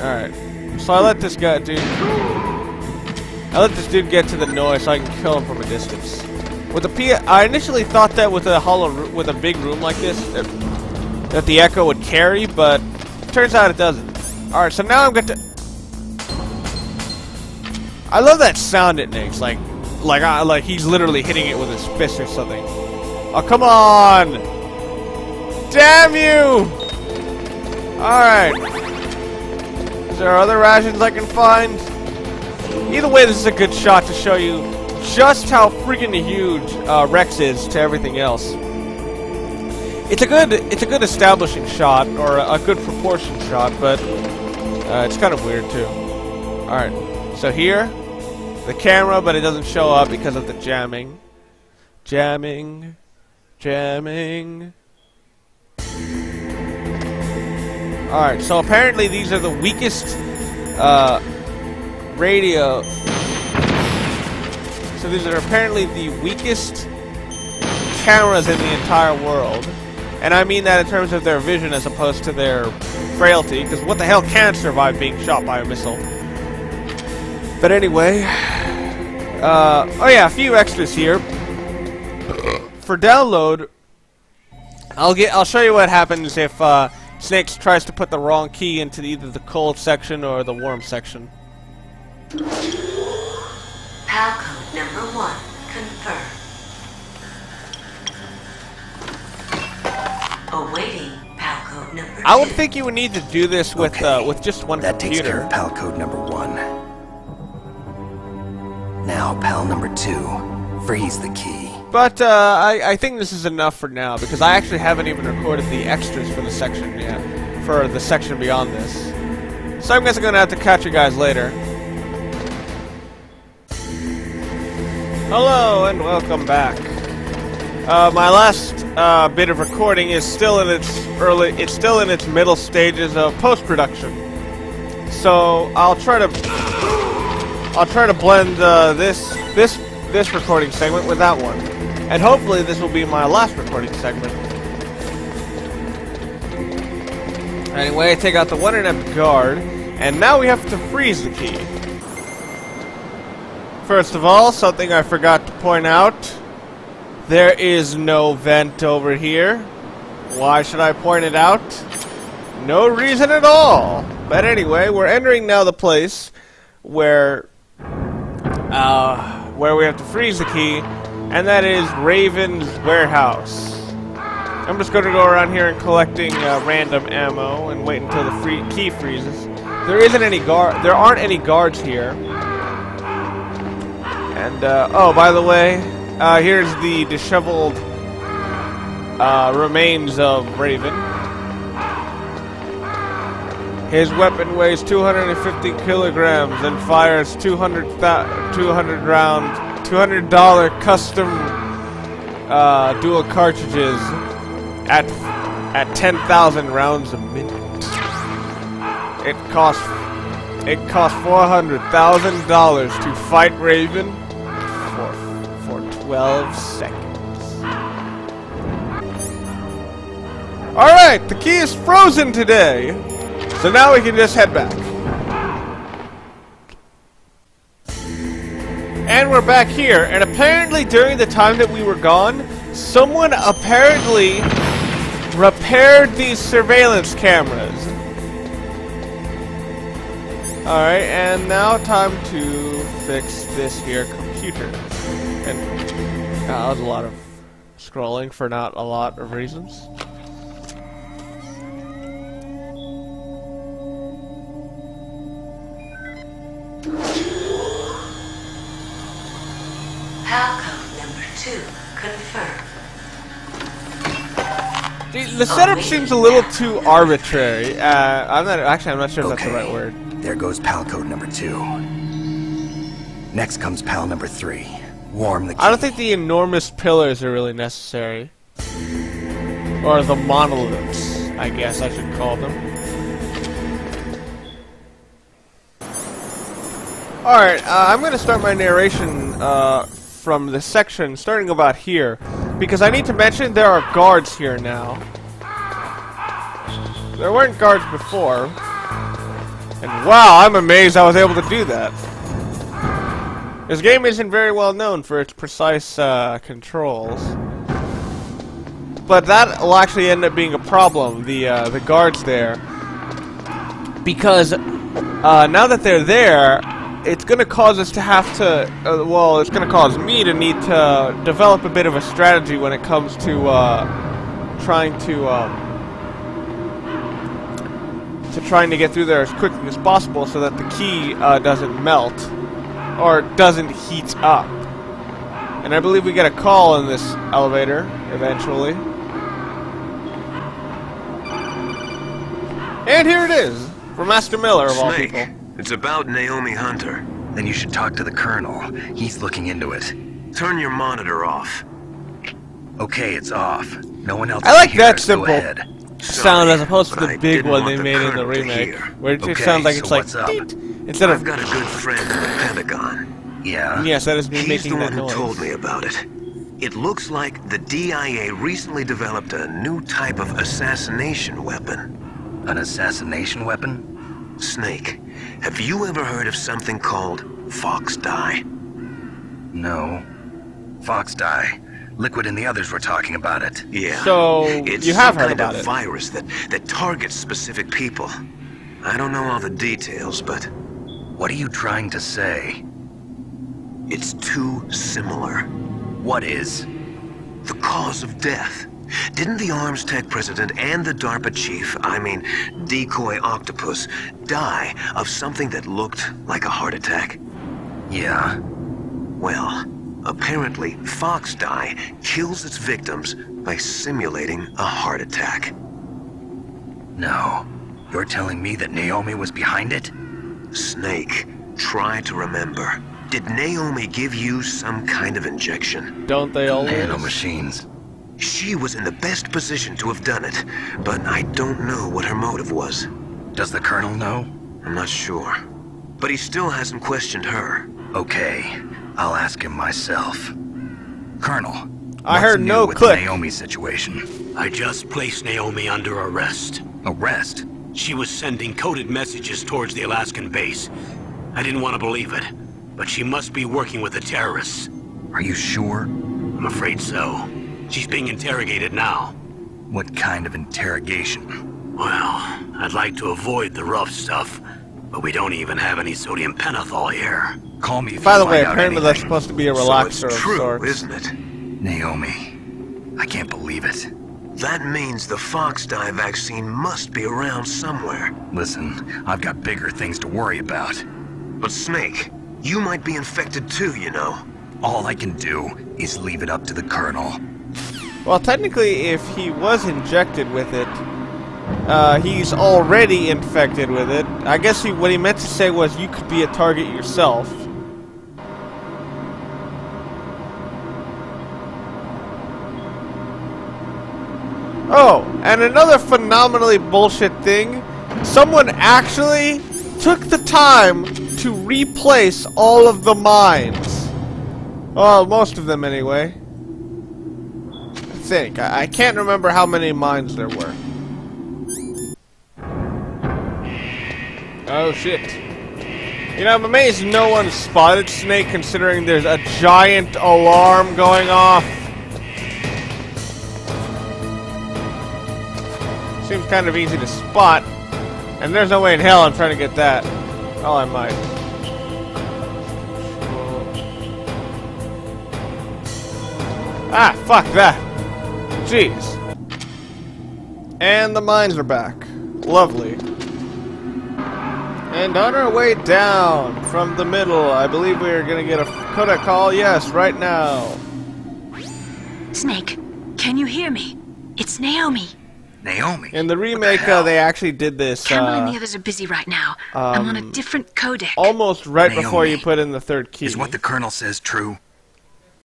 Alright. So I let this guy, dude. I let this dude get to the noise so I can kill him from a distance. With the I initially thought that with a big room like this, that the echo would carry, but turns out it doesn't. Alright, so now I'm going to... I love that sound it makes, like he's literally hitting it with his fist or something. Oh, come on! Damn you! Alright. Is there other rations I can find? Either way, this is a good shot to show you just how freaking huge Rex is to everything else. It's a good establishing shot, or a good proportion shot, but it's kind of weird too. Alright, so here, the camera, but it doesn't show up because of the jamming. Jamming. Alright, so apparently these are the weakest radio. So these are apparently the weakest cameras in the entire world. And I mean that in terms of their vision as opposed to their frailty, because what the hell can survive being shot by a missile? But anyway, oh yeah, a few extras here. For download, I'll show you what happens if Snakes tries to put the wrong key into either the cold section or the warm section. PAL code number 1 confirmed. Awaiting PAL code number 2. I would think you would need to do this with just one that computer. Takes care of PAL code number 1. Now PAL number 2. Freeze the key. But I think this is enough for now, because I actually haven't even recorded the extras for the section yet, for the section beyond this. So I'm guessing I'm gonna have to catch you guys later. Hello and welcome back. My last bit of recording is still in its middle stages of post-production. So I'll try to blend this recording segment with that one. And hopefully this will be my last recording segment. Anyway, take out the 1 N.S.P guard, and now we have to freeze the key. First of all, something I forgot to point out. There is no vent over here. Why should I point it out? No reason at all. But anyway, we're entering now the place where we have to freeze the key. And that is Raven's warehouse. I'm just going to go around here and collecting random ammo and wait until the key freezes. There aren't any guards here. And oh, by the way, here's the disheveled remains of Raven. His weapon weighs 250 kilograms and fires $200 custom dual cartridges at 10,000 rounds a minute. It costs $400,000 to fight Raven for 12 seconds. All right, the key is frozen today, so now we can just head back. And we're back here, and apparently during the time that we were gone, someone apparently repaired these surveillance cameras. Alright, and now time to fix this here computer. And that was a lot of scrolling for not a lot of reasons. PAL code number 2 confirmed. The setup seems a little too arbitrary. I'm not sure if that's the right word. There goes PAL code number 2. Next comes PAL number 3. Warm the key. I don't think the enormous pillars are really necessary. Or the monoliths, I guess I should call them. Alright, I'm going to start my narration from the section starting about here, because I need to mention there are guards here now. There weren't guards before. And wow, I'm amazed I was able to do that. This game isn't very well known for its precise controls. But that will actually end up being a problem, the guards there. Because now that they're there, it's going to cause us to have to, well, it's going to cause me to need to develop a bit of a strategy when it comes to trying to get through there as quickly as possible so that the key doesn't melt or doesn't heat up. And I believe we get a call in this elevator eventually. And here it is, from Master Miller of all people. It's about Naomi Hunter. Then you should talk to the Colonel. He's looking into it. Turn your monitor off. Okay, it's off. No one else I like can hear that us. Go simple ahead. sound as opposed to but the I big didn't one want they the made in the Colonel to remake, hear. where it just Okay, sounds like so it's like what's up? "Deet," instead I've of got a good friend in the Pentagon. Yeah? yes, that is me He's making the that one who noise. told me about it. It looks like the DIA recently developed a new type of assassination weapon. An assassination weapon? Snake, have you ever heard of something called Fox Dye? No. Fox dye. Liquid and the others were talking about it. Yeah. So, it's you have some heard kind about of it. virus that targets specific people. I don't know all the details, but What are you trying to say? it's too similar. What is? The cause of death. Didn't the Arms Tech president and the DARPA chief, I mean, Decoy Octopus, die of something that looked like a heart attack? Yeah. Well, apparently Fox Dye kills its victims by simulating a heart attack. No. You're telling me that Naomi was behind it? Snake, try to remember. Did Naomi give you some kind of injection? Don't they always? Nanomachines. She was in the best position to have done it, but I don't know what her motive was. Does the Colonel know? I'm not sure. But he still hasn't questioned her. Okay. I'll ask him myself. Colonel. I heard what's no new with click. the Naomi situation. I just placed Naomi under arrest. Arrest? She was sending coded messages towards the Alaskan base. I didn't want to believe it, but she must be working with the terrorists. Are you sure? I'm afraid so. She's being interrogated now. What kind of interrogation? Well, I'd like to avoid the rough stuff, but we don't even have any sodium pentothal here. Call me if By you the way, find out apparently that's anything. supposed to be a So relaxer it's of true, sorts. isn't it? Naomi. I can't believe it. That means the Fox Dye vaccine must be around somewhere. Listen, I've got bigger things to worry about. But Snake, you might be infected too, you know. All I can do is leave it up to the Colonel. Well, technically, if he was injected with it, he's already infected with it. I guess what he meant to say was you could be a target yourself. Oh, and another phenomenally bullshit thing, someone actually took the time to replace all of the mines. Well, most of them anyway. I can't remember how many mines there were. Oh shit. You know, I'm amazed no one spotted Snake considering there's a giant alarm going off. Seems kind of easy to spot. And there's no way in hell I'm trying to get that. Oh, I might. Ah, fuck that. Jeez. And the mines are back. Lovely. And on our way down from the middle, I believe we're gonna get a Kodak call. Yes, right now. Snake, can you hear me? It's Naomi. Naomi. In the remake, they actually did this Campbell and the others are busy right now. I'm on a different codec. almost right before Naomi, you put in the third key. Is what the Colonel says true?